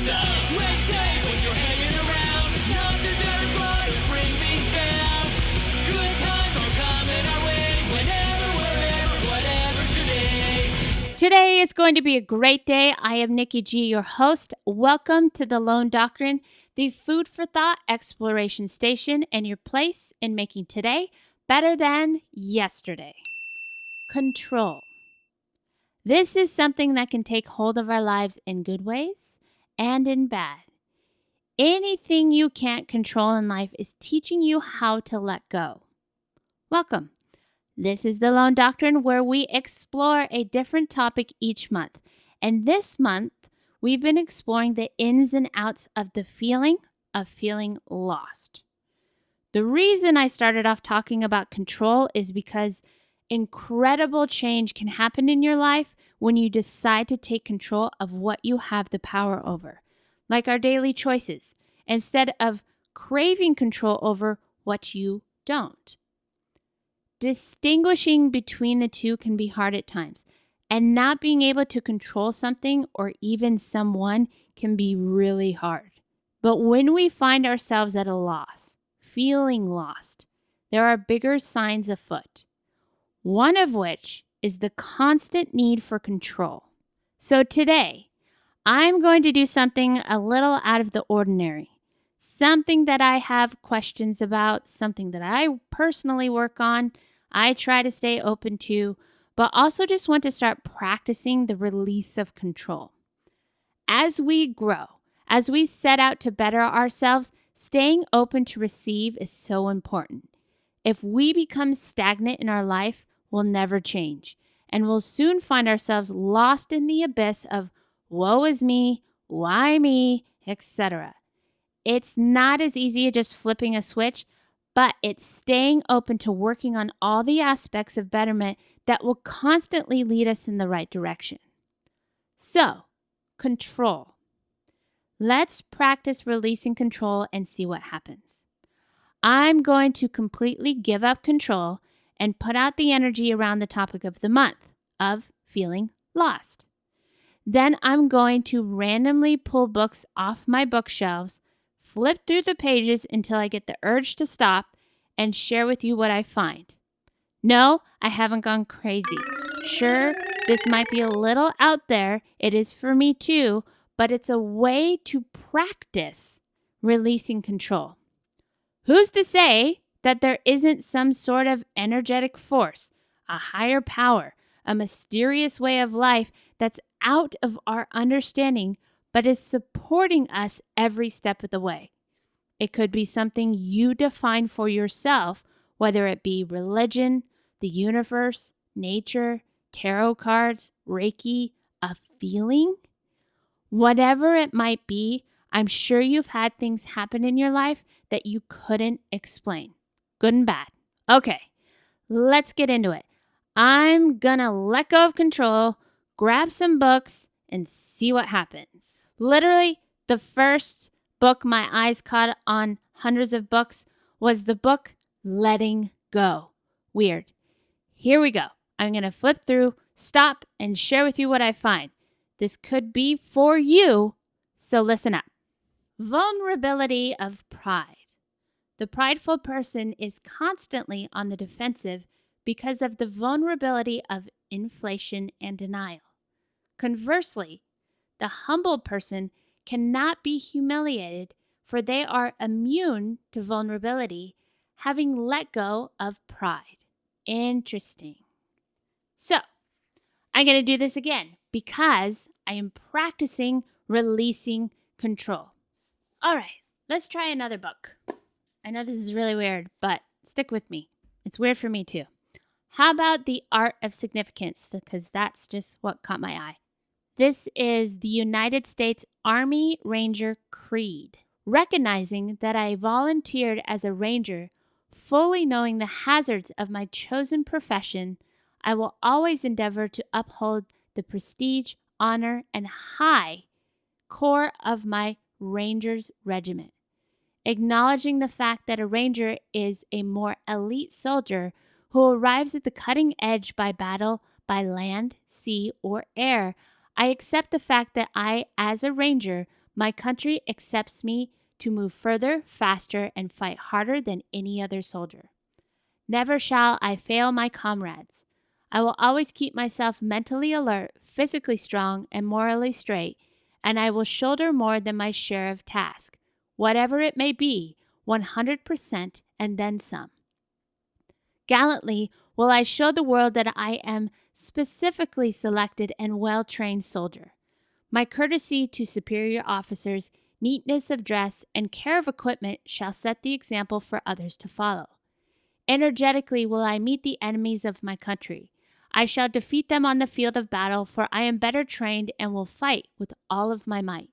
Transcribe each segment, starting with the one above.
a great day when you're hanging around. Nothing's ever gonna bring me down. Good times are coming our way. Whenever, wherever, whatever today. Today is going to be a great day. I am Nikki G, your host. Welcome to the Lone Doctrine, the food for thought exploration station, and your place in making today better than yesterday. Control. This is something that can take hold of our lives in good ways and in bad. Anything you can't control in life is teaching you how to let go. Welcome. This is the Lone Doctrine, where we explore a different topic each month. And this month, we've been exploring the ins and outs of the feeling of feeling lost. The reason I started off talking about control is because incredible change can happen in your life when you decide to take control of what you have the power over, like our daily choices, instead of craving control over what you don't. Distinguishing between the two can be hard at times, and not being able to control something or even someone can be really hard. But when we find ourselves at a loss, feeling lost, there are bigger signs afoot. One of which is the constant need for control. So today, I'm going to do something a little out of the ordinary. Something that I have questions about, something that I personally work on, I try to stay open to, but also just want to start practicing the release of control. As we grow, as we set out to better ourselves, staying open to receive is so important. If we become stagnant in our life, we'll never change, and we'll soon find ourselves lost in the abyss of woe is me, why me, etc. It's not as easy as just flipping a switch, but it's staying open to working on all the aspects of betterment that will constantly lead us in the right direction. So, control. Let's practice releasing control and see what happens. I'm going to completely give up control and put out the energy around the topic of the month of feeling lost. Then I'm going to randomly pull books off my bookshelves, flip through the pages until I get the urge to stop, and share with you what I find. No, I haven't gone crazy. Sure, this might be a little out there. It is for me too, but it's a way to practice releasing control. Who's to say that there isn't some sort of energetic force, a higher power, a mysterious way of life that's out of our understanding, but is supporting us every step of the way? It could be something you define for yourself, whether it be religion, the universe, nature, tarot cards, Reiki, a feeling. Whatever it might be, I'm sure you've had things happen in your life that you couldn't explain, good and bad. Okay, let's get into it. I'm gonna let go of control, grab some books, and see what happens. Literally, the first book my eyes caught on hundreds of books was the book Letting Go. Weird. Here we go. I'm going to flip through, stop, and share with you what I find. This could be for you, so listen up. Vulnerability of pride. The prideful person is constantly on the defensive because of the vulnerability of inflation and denial. Conversely, the humble person cannot be humiliated, for they are immune to vulnerability, having let go of pride. Interesting. So, I'm going to do this again because I am practicing releasing control. All right, let's try another book. I know this is really weird, but stick with me. It's weird for me too. How about The Art of Significance? Because that's just what caught my eye. This is the United States Army Ranger Creed. Recognizing that I volunteered as a ranger, fully knowing the hazards of my chosen profession, I will always endeavor to uphold the prestige, honor, and high core of my Ranger's regiment. Acknowledging the fact that a ranger is a more elite soldier who arrives at the cutting edge by battle by land, sea, or air, I accept the fact that I, as a ranger, My country accepts me to move further, faster, and fight harder than any other soldier. Never shall I fail my comrades. I will always keep myself mentally alert, physically strong, and morally straight, and I will shoulder more than my share of task, whatever it may be, 100% and then some. Gallantly will I show the world that I am specifically selected and well-trained soldier. My courtesy to superior officers, neatness of dress, and care of equipment shall set the example for others to follow. Energetically will I meet the enemies of my country. I shall defeat them on the field of battle, for I am better trained and will fight with all of my might.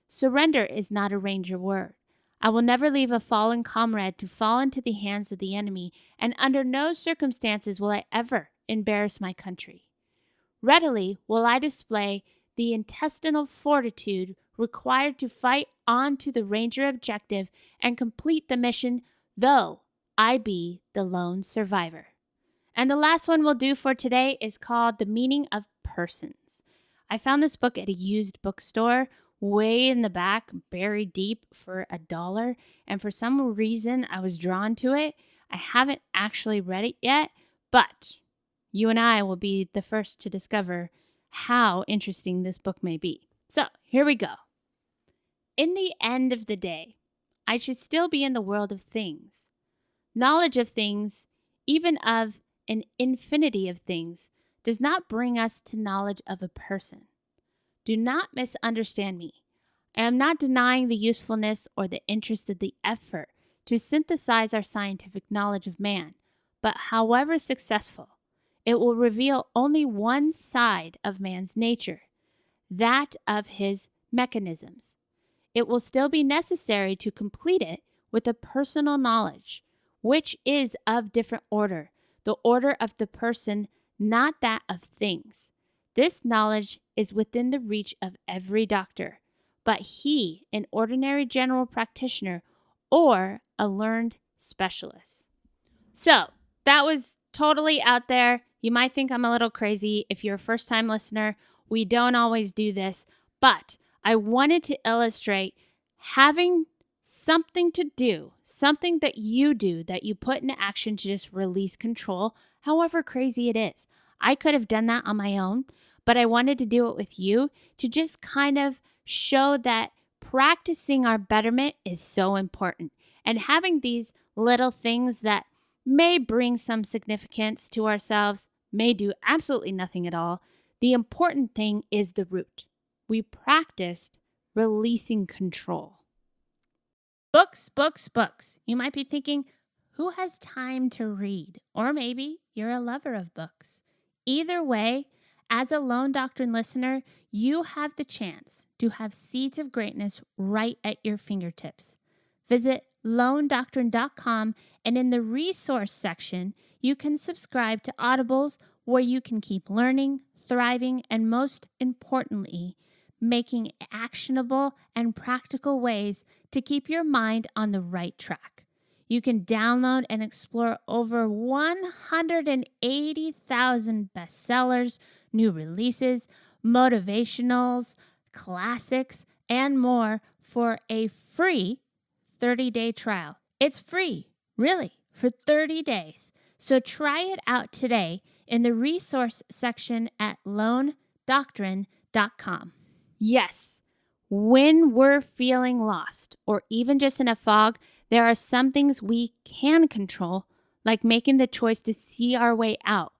Surrender is not a ranger word. I will never leave a fallen comrade to fall into the hands of the enemy, and under no circumstances will I ever embarrass my country. Readily will I display the intestinal fortitude required to fight on to the ranger objective and complete the mission, though I be the lone survivor. And the last one we'll do for today is called The Meaning of Persons. I found this book at a used bookstore way in the back, buried deep, for $1. And for some reason, I was drawn to it. I haven't actually read it yet, but you and I will be the first to discover how interesting this book may be. So here we go. In the end of the day, I should still be in the world of things. Knowledge of things, even of an infinity of things, does not bring us to knowledge of a person. Do not misunderstand me. I am not denying the usefulness or the interest of the effort to synthesize our scientific knowledge of man, but however successful, it will reveal only one side of man's nature, that of his mechanisms. It will still be necessary to complete it with a personal knowledge, which is of different order, the order of the person, not that of things. This knowledge is within the reach of every doctor, but he, an ordinary general practitioner, or a learned specialist. So, that was totally out there. You might think I'm a little crazy. If you're a first-time listener, we don't always do this, but I wanted to illustrate having something to do, something that you do, that you put into action to just release control, however crazy it is. I could have done that on my own, but I wanted to do it with you to just kind of show that practicing our betterment is so important. And having these little things that may bring some significance to ourselves, may do absolutely nothing at all. The important thing is the root. We practiced releasing control. Books, books, books. You might be thinking, who has time to read? Or maybe you're a lover of books. Either way, as a Lone Doctrine listener, you have the chance to have seeds of greatness right at your fingertips. Visit lonedoctrine.com, and in the resource section, you can subscribe to Audibles where you can keep learning, thriving, and most importantly, making actionable and practical ways to keep your mind on the right track. You can download and explore over 180,000 bestsellers, new releases, motivationals, classics, and more for a free 30-day trial. It's free, really, for 30 days. So try it out today in the resource section at lonedoctrine.com. Yes, when we're feeling lost or even just in a fog, there are some things we can control, like making the choice to see our way out.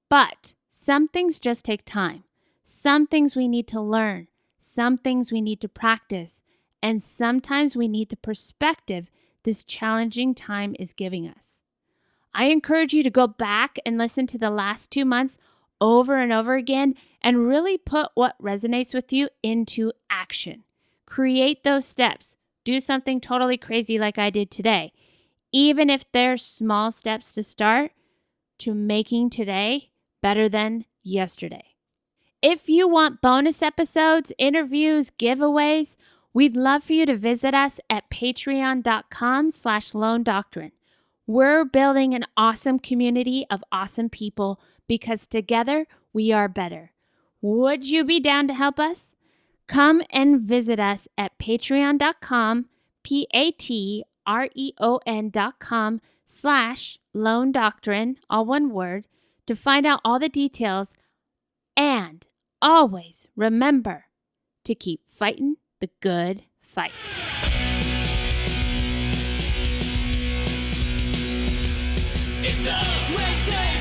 But some things just take time. Some things we need to learn. Some things we need to practice. And sometimes we need the perspective this challenging time is giving us. I encourage you to go back and listen to the last 2 months over and over again and really put what resonates with you into action. Create those steps. Do something totally crazy like I did today. Even if they're small steps to start to making today better than yesterday. If you want bonus episodes, interviews, giveaways, we'd love for you to visit us at patreon.com/Lone Doctrine. We're building an awesome community of awesome people because together we are better. Would you be down to help us? Come and visit us at patreon.com, patreon.com/Lone Doctrine, all one word, to find out all the details. And always remember to keep fighting the good fight. It's a great day.